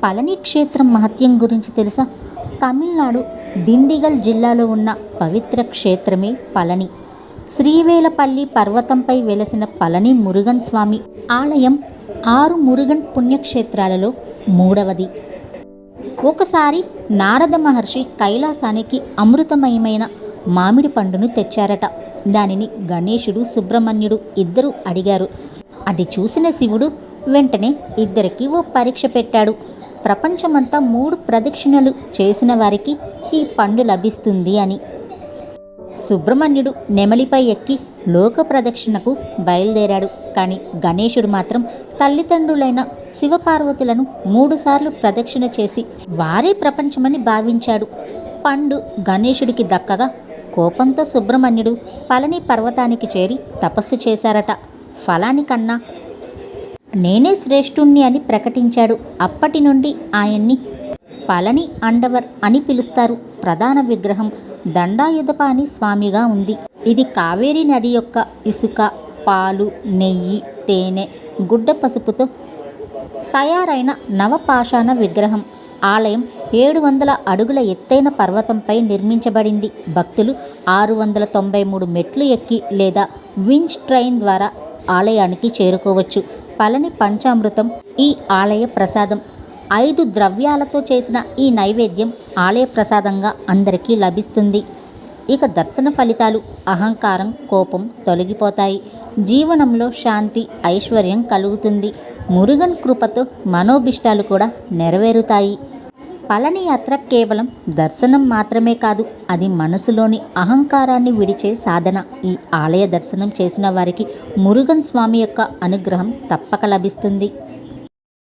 పళని క్షేత్రం మహత్యం గురించి తెలుసా? తమిళనాడు దిండిగల్ జిల్లాలో ఉన్న పవిత్ర క్షేత్రమే పళని. శ్రీవేలపల్లి పర్వతంపై వెలసిన పళని మురుగన్ స్వామి ఆలయం 6 మురుగన్ పుణ్యక్షేత్రాలలో మూడవది. ఒకసారి నారద మహర్షి కైలాసానికి అమృతమయమైన మామిడి పండును తెచ్చారట. దానిని గణేశుడు, సుబ్రహ్మణ్యుడు ఇద్దరు అడిగారు. అది చూసిన శివుడు వెంటనే ఇద్దరికి ఓ పరీక్ష పెట్టాడు. ప్రపంచమంతా 3 ప్రదక్షిణలు చేసిన వారికి ఈ పండు లభిస్తుంది అని. సుబ్రహ్మణ్యుడు నెమలిపై ఎక్కి లోక ప్రదక్షిణకు బయలుదేరాడు. కానీ గణేశుడు మాత్రం తల్లిదండ్రులైన శివపార్వతులను 3 సార్లు ప్రదక్షిణ చేసి వారే ప్రపంచమని భావించాడు. పండు గణేశుడికి దక్కగా కోపంతో సుబ్రహ్మణ్యుడు పళని పర్వతానికి చేరి తపస్సు చేశారట. ఫలానికన్నా నేనే శ్రేష్ఠుణ్ణి అని ప్రకటించాడు. అప్పటి నుండి ఆయన్ని పళని అండవర్ అని పిలుస్తారు. ప్రధాన విగ్రహం దండాయుధపాణి స్వామిగా ఉంది. ఇది కావేరీ నది యొక్క ఇసుక, పాలు, నెయ్యి, తేనె, గుడ్డ పసుపుతో తయారైన నవపాషాణ విగ్రహం. ఆలయం 700 అడుగుల ఎత్తైన పర్వతంపై నిర్మించబడింది. భక్తులు 693 మెట్లు ఎక్కి లేదా వించ్ ట్రైన్ ద్వారా ఆలయానికి చేరుకోవచ్చు. పళని పంచామృతం ఈ ఆలయ ప్రసాదం. 5 ద్రవ్యాలతో చేసిన ఈ నైవేద్యం ఆలయ ప్రసాదంగా అందరికీ లభిస్తుంది. ఇక దర్శన ఫలితాలు: అహంకారం, కోపం తొలగిపోతాయి. జీవనంలో శాంతి, ఐశ్వర్యం కలుగుతుంది. మురుగన్ కృపతో మనోభిష్టాలు కూడా నెరవేరుతాయి. పళని యాత్ర కేవలం దర్శనం మాత్రమే కాదు, అది మనసులోని అహంకారాన్ని విడిచే సాధన. ఈ ఆలయ దర్శనం చేసిన వారికి మురుగన్ స్వామి యొక్క అనుగ్రహం తప్పక లభిస్తుంది.